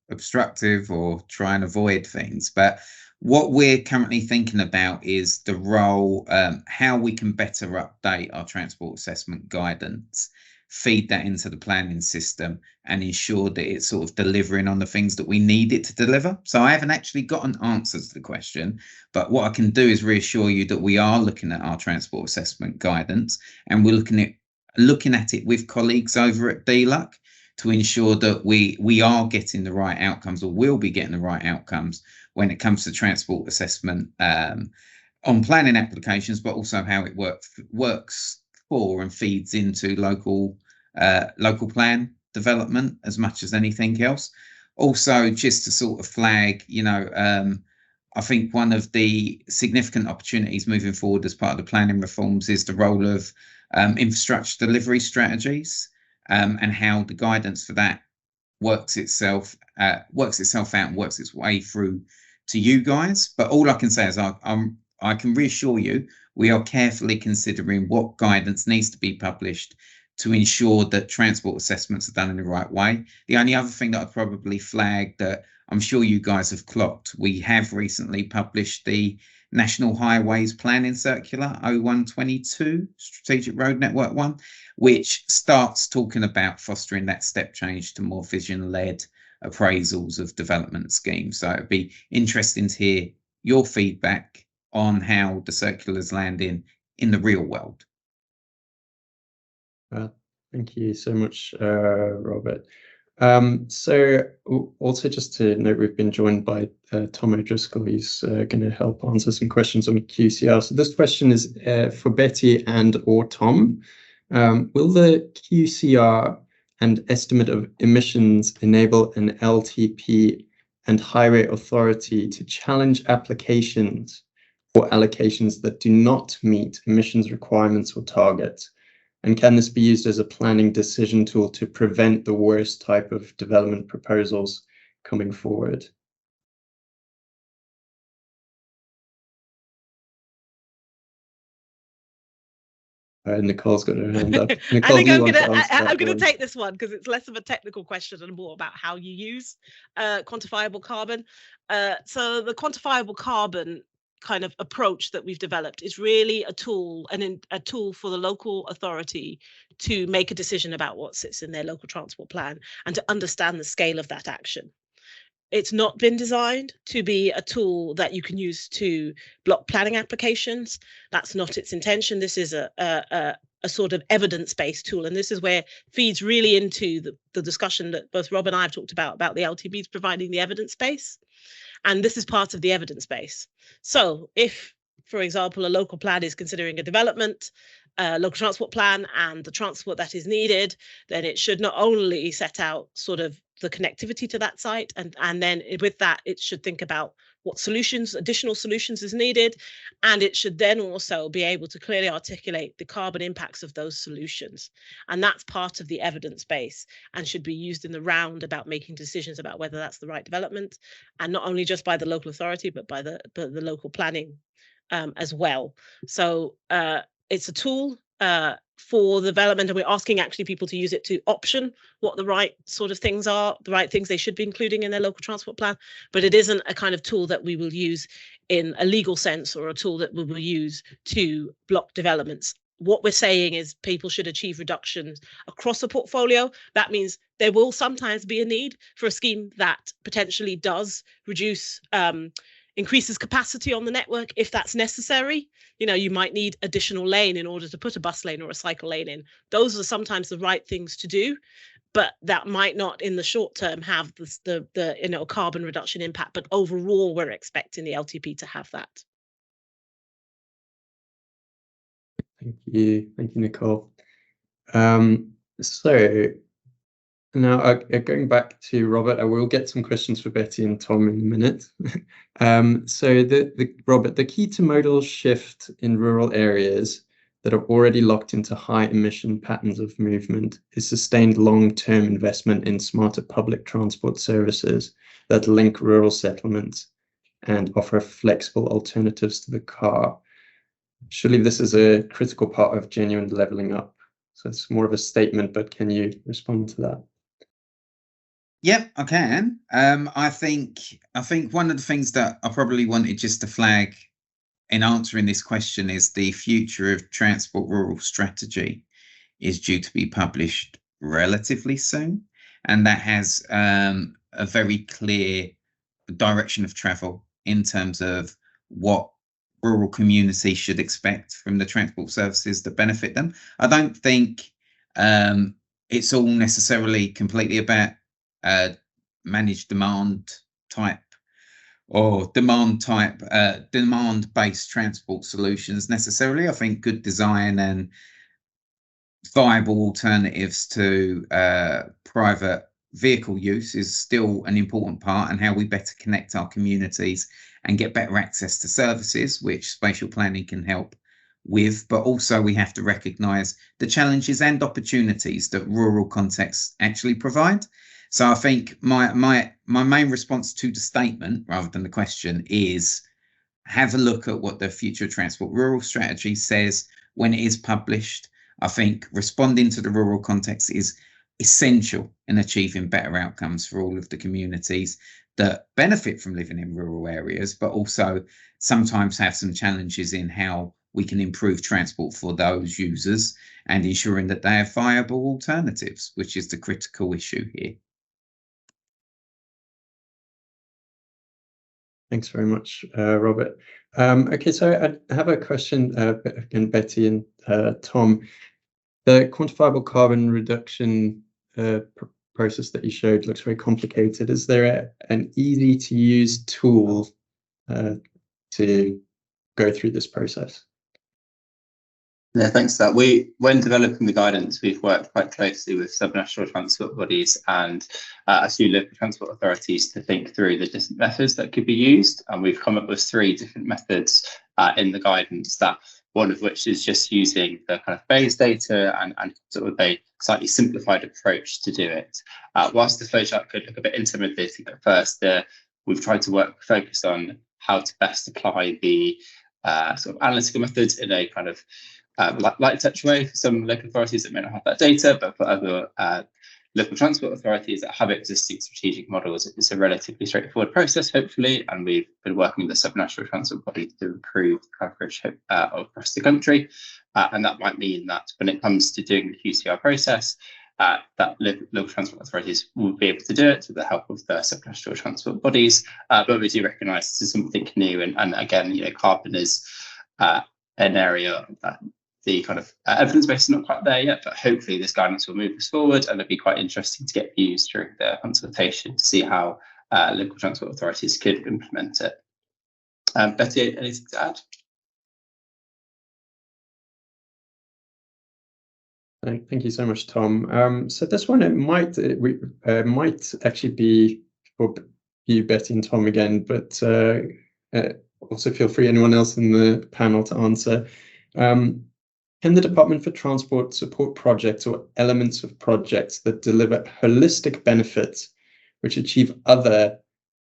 obstructive or try and avoid things. But what we're currently thinking about is the role, how we can better update our transport assessment guidance, feed that into the planning system, and ensure that it's sort of delivering on the things that we need it to deliver. So I haven't actually got an answer to the question, but what I can do is reassure you that we are looking at our transport assessment guidance, and we're looking at it with colleagues over at DLUC to ensure that we are getting the right outcomes, or will be getting the right outcomes when it comes to transport assessment on planning applications, but also how it works for and feeds into local plan development as much as anything else. Also, just to sort of flag, I think one of the significant opportunities moving forward as part of the planning reforms is the role of infrastructure delivery strategies, and how the guidance for that works itself out and works its way through to you guys. But all I can say is I can reassure you we are carefully considering what guidance needs to be published to ensure that transport assessments are done in the right way. The only other thing that I'd probably flag that I'm sure you guys have clocked, we have recently published the National Highways Planning Circular 0122, Strategic Road Network 1, which starts talking about fostering that step change to more vision-led appraisals of development schemes. So it'd be interesting to hear your feedback on how the circulars land in the real world. Thank you so much, Robert. So also just to note, we've been joined by Tom O'Driscoll, who's going to help answer some questions on QCR. So this question is for Betty and or Tom. Will the QCR and estimate of emissions enable an LTP and highway authority to challenge applications or allocations that do not meet emissions requirements or targets? And can this be used as a planning decision tool to prevent the worst type of development proposals coming forward? Nicole's got her hand up. I Nicole, think do you I'm want gonna to answer that I'm gonna one? take this one because it's less of a technical question and more about how you use quantifiable carbon. So the quantifiable carbon kind of approach that we've developed is really a tool, a tool for the local authority to make a decision about what sits in their local transport plan and to understand the scale of that action. It's not been designed to be a tool that you can use to block planning applications. That's not its intention. This is a sort of evidence-based tool. And this is where feeds really into the discussion that both Rob and I have talked about the LTPs providing the evidence base. And this is part of the evidence base. So if, for example, a local plan is considering a development, local transport plan, and the transport that is needed, then it should not only set out sort of the connectivity to that site, and then with that, it should think about what solutions, additional solutions is needed, and it should then also be able to clearly articulate the carbon impacts of those solutions. And that's part of the evidence base and should be used in the round about making decisions about whether that's the right development, and not only just by the local authority, but by the local planning as well. So it's a tool for development, and we're asking actually people to use it to option what the right sort of things are, the right things they should be including in their local transport plan. But it isn't a kind of tool that we will use in a legal sense or a tool that we will use to block developments. What we're saying is people should achieve reductions across a portfolio. That means there will sometimes be a need for a scheme that potentially does reduce increases capacity on the network if that's necessary. You know, you might need additional lane in order to put a bus lane or a cycle lane in. Those are sometimes the right things to do, but that might not in the short term have the carbon reduction impact. But overall, we're expecting the LTP to have that. Thank you, Nicole. So now going back to Robert, I will get some questions for Betty and Tom in a minute. So Robert, the key to modal shift in rural areas that are already locked into high emission patterns of movement is sustained long-term investment in smarter public transport services that link rural settlements and offer flexible alternatives to the car. Surely this is a critical part of genuine levelling up. So it's more of a statement, but can you respond to that? Yep, I can. I think one of the things that I probably wanted just to flag in answering this question is the future of transport rural strategy is due to be published relatively soon, and that has a very clear direction of travel in terms of what rural communities should expect from the transport services that benefit them. I don't think it's all necessarily completely about managed demand type or demand-based transport solutions necessarily. I think good design and viable alternatives to private vehicle use is still an important part, and how we better connect our communities and get better access to services, which spatial planning can help with. But also we have to recognise the challenges and opportunities that rural contexts actually provide. So I think my main response to the statement, rather than the question, is have a look at what the Future Transport Rural Strategy says when it is published. I think responding to the rural context is essential in achieving better outcomes for all of the communities that benefit from living in rural areas, but also sometimes have some challenges in how we can improve transport for those users and ensuring that they have viable alternatives, which is the critical issue here. Thanks very much, Robert. Okay, so I have a question again, Betty and Tom. The quantifiable carbon reduction process that you showed looks very complicated. Is there an easy to use tool to go through this process? Yeah, thanks for that. When developing the guidance, we've worked quite closely with subnational transport bodies and a few local transport authorities to think through the different methods that could be used. And we've come up with 3 different methods in the guidance, that one of which is just using the kind of base data and sort of a slightly simplified approach to do it. Whilst the flowchart could look a bit intimidating at first, we've tried to focus on how to best apply the sort of analytical methods in a kind of light touch way for some local authorities that may not have that data, but for other local transport authorities that have existing strategic models, it's a relatively straightforward process, hopefully, and we've been working with the subnational transport body to improve coverage across the country. And that might mean that when it comes to doing the QCR process, that local transport authorities will be able to do it with the help of the subnational transport bodies. But we do recognise this is something new, and again, carbon is an area that the kind of evidence base is not quite there yet, but hopefully this guidance will move us forward, and it'll be quite interesting to get views during the consultation to see how local transport authorities could implement it. Betty, anything to add? Thank you so much, Tom. So this one, it might actually be for you, Betty and Tom again, but also feel free, anyone else in the panel, to answer. Can the Department for Transport support projects or elements of projects that deliver holistic benefits which achieve other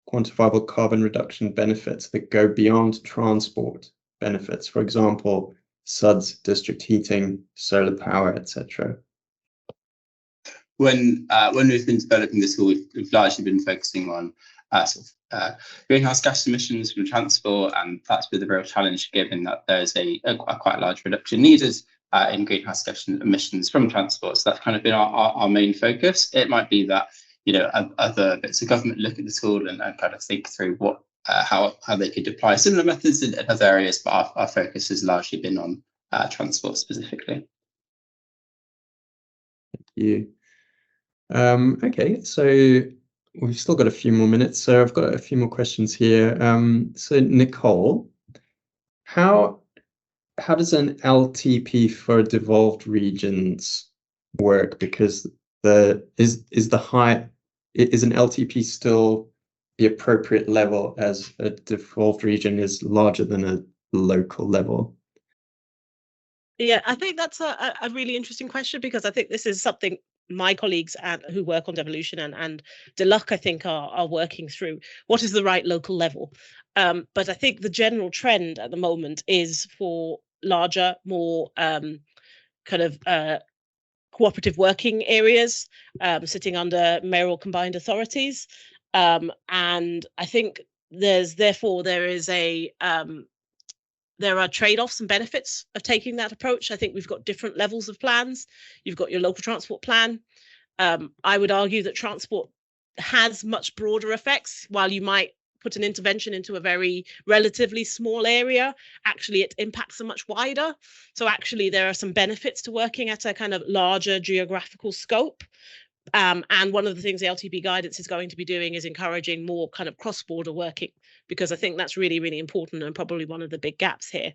quantifiable carbon reduction benefits that go beyond transport benefits? For example, SUDS, district heating, solar power, etc. When we've been developing this tool, we've largely been focusing on greenhouse gas emissions from transport, and that's been the real challenge, given that there's a quite large reduction needed in greenhouse gas emissions from transport. So that's kind of been our main focus. It might be that other bits of government look at the tool and kind of think through what how they could apply similar methods in other areas, but our focus has largely been on transport specifically. Thank you. Okay, so we've still got a few more minutes, so I've got a few more questions here. So Nicole, how does an LTP for devolved regions work? Because is an LTP still the appropriate level as a devolved region is larger than a local level? Yeah, I think that's a really interesting question, because I think this is something my colleagues who work on devolution and DeLuc, I think, are working through. What is the right local level? But I think the general trend at the moment is for larger, more cooperative working areas sitting under mayoral combined authorities. And I think there are trade-offs and benefits of taking that approach. I think we've got different levels of plans. You've got your local transport plan. I would argue that transport has much broader effects. While you might put an intervention into a very relatively small area, actually it impacts a much wider. So actually there are some benefits to working at a kind of larger geographical scope. And one of the things the LTP guidance is going to be doing is encouraging more kind of cross-border working, because I think that's really, really important and probably one of the big gaps here.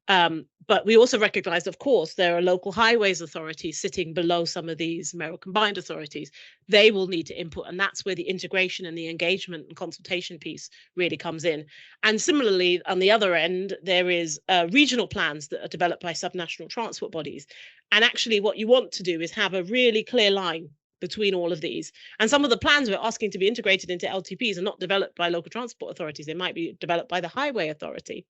But we also recognise, of course, there are local highways authorities sitting below some of these mayoral combined authorities. They will need to input, and that's where the integration and the engagement and consultation piece really comes in. And similarly, on the other end, there is regional plans that are developed by subnational transport bodies. And actually what you want to do is have a really clear line between all of these. And some of the plans we're asking to be integrated into LTPs are not developed by local transport authorities. They might be developed by the highway authority.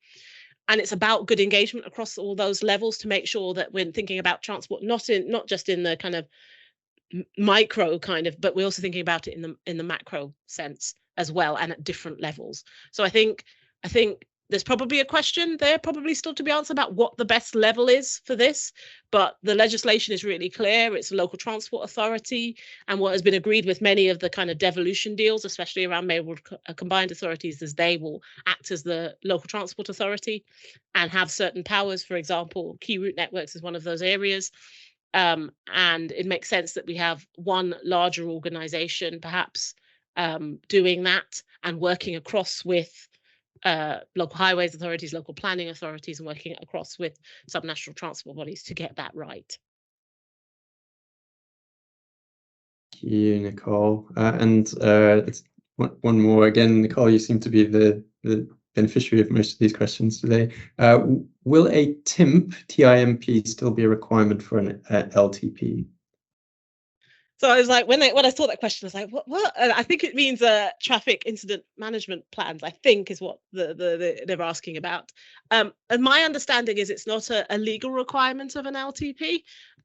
And it's about good engagement across all those levels to make sure that when thinking about transport, not just in the kind of micro kind of, but we're also thinking about it in the macro sense as well, and at different levels. So I think there's probably a question there, probably still to be answered, about what the best level is for this. But the legislation is really clear. It's a local transport authority. And what has been agreed with many of the kind of devolution deals, especially around mayoral combined authorities, is they will act as the local transport authority and have certain powers. For example, key route networks is one of those areas. And it makes sense that we have one larger organization perhaps doing that and working across with local highways authorities, local planning authorities, and working across with subnational transport bodies to get that right. Thank you, Nicole. And one more again, Nicole, you seem to be the beneficiary of most of these questions today. Will a TIMP still be a requirement for an LTP? So I was like, when I saw that question, I was like, what? And I think it means traffic incident management plans, I think is what they're asking about. And my understanding is it's not a legal requirement of an LTP,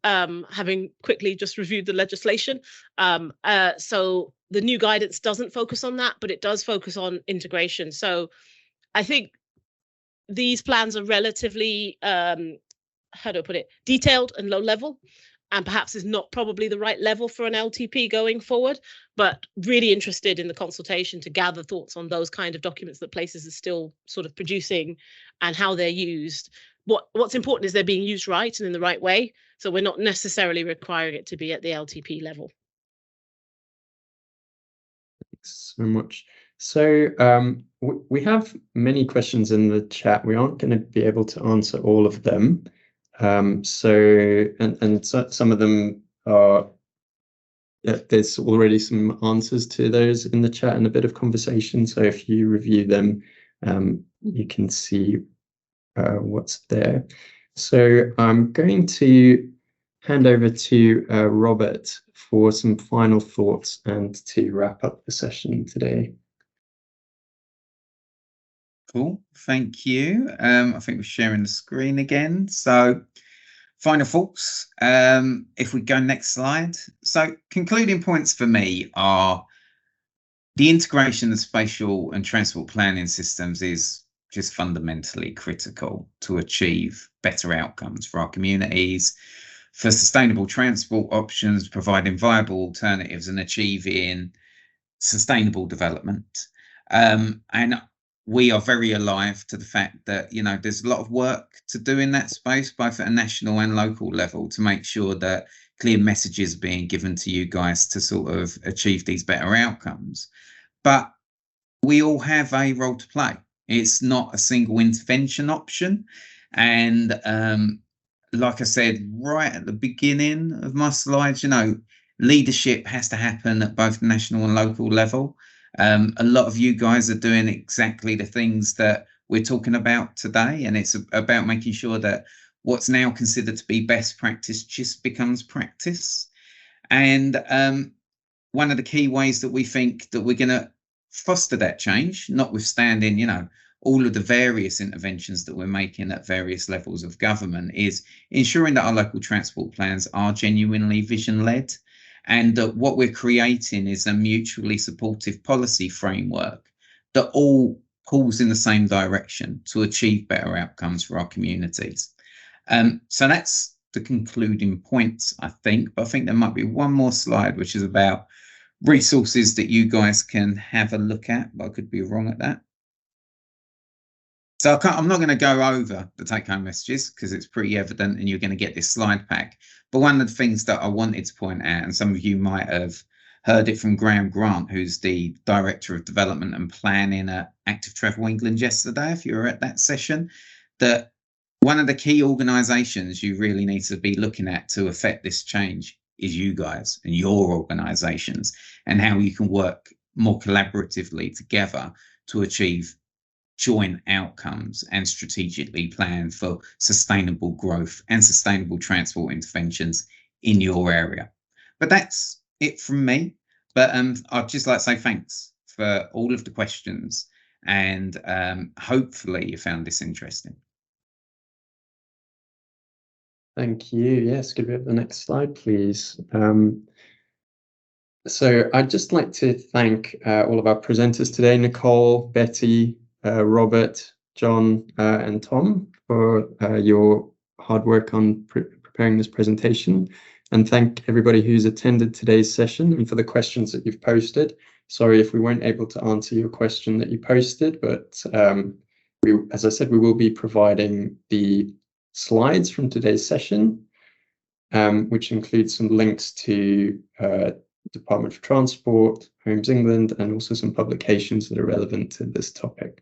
having quickly just reviewed the legislation. So the new guidance doesn't focus on that, but it does focus on integration. So I think these plans are relatively, how do I put it, detailed and low level, and perhaps is not probably the right level for an LTP going forward, but really interested in the consultation to gather thoughts on those kind of documents that places are still sort of producing and how they're used. What's important is they're being used right and in the right way. So we're not necessarily requiring it to be at the LTP level. Thanks so much. So we have many questions in the chat. We aren't going to be able to answer all of them. So some of them are, there's already some answers to those in the chat and a bit of conversation. So if you review them, you can see what's there. So I'm going to hand over to Robert for some final thoughts and to wrap up the session today. Cool, thank you. I think we're sharing the screen again. So final thoughts, if we go next slide. So concluding points for me are the integration of spatial and transport planning systems is just fundamentally critical to achieve better outcomes for our communities, for sustainable transport options, providing viable alternatives and achieving sustainable development. And we are very alive to the fact that, you know, there's a lot of work to do in that space, both at a national and local level, to make sure that clear messages are being given to you guys to sort of achieve these better outcomes. But we all have a role to play. It's not a single intervention option. And like I said, right at the beginning of my slides, you know, leadership has to happen at both national and local level. A lot of you guys are doing exactly the things that we're talking about today, and it's about making sure that what's now considered to be best practice just becomes practice. And one of the key ways that we think that we're going to foster that change, notwithstanding, you know, all of the various interventions that we're making at various levels of government, is ensuring that our local transport plans are genuinely vision-led, and that what we're creating is a mutually supportive policy framework that all pulls in the same direction to achieve better outcomes for our communities. So that's the concluding points, I think. But I think there might be one more slide, which is about resources that you guys can have a look at, but I could be wrong at that. So I'm not going to go over the take-home messages because it's pretty evident and you're going to get this slide pack. But one of the things that I wanted to point out, and some of you might have heard it from Graham Grant, who's the Director of Development and Planning at Active Travel England yesterday, if you were at that session, that one of the key organisations you really need to be looking at to affect this change is you guys and your organisations, and how you can work more collaboratively together to achieve joint outcomes and strategically plan for sustainable growth and sustainable transport interventions in your area. But that's it from me. But I'd just like to say thanks for all of the questions, and hopefully you found this interesting. Thank you. Yes, could we have the next slide, please? So I'd just like to thank all of our presenters today, Nicole, Betty, Robert, John, and Tom, for your hard work on preparing this presentation, and thank everybody who's attended today's session and for the questions that you've posted. Sorry if we weren't able to answer your question that you posted, but as I said, we will be providing the slides from today's session, which includes some links to Department for Transport, Homes England, and also some publications that are relevant to this topic.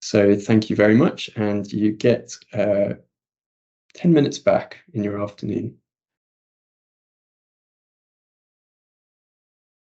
So thank you very much, and you get 10 minutes back in your afternoon.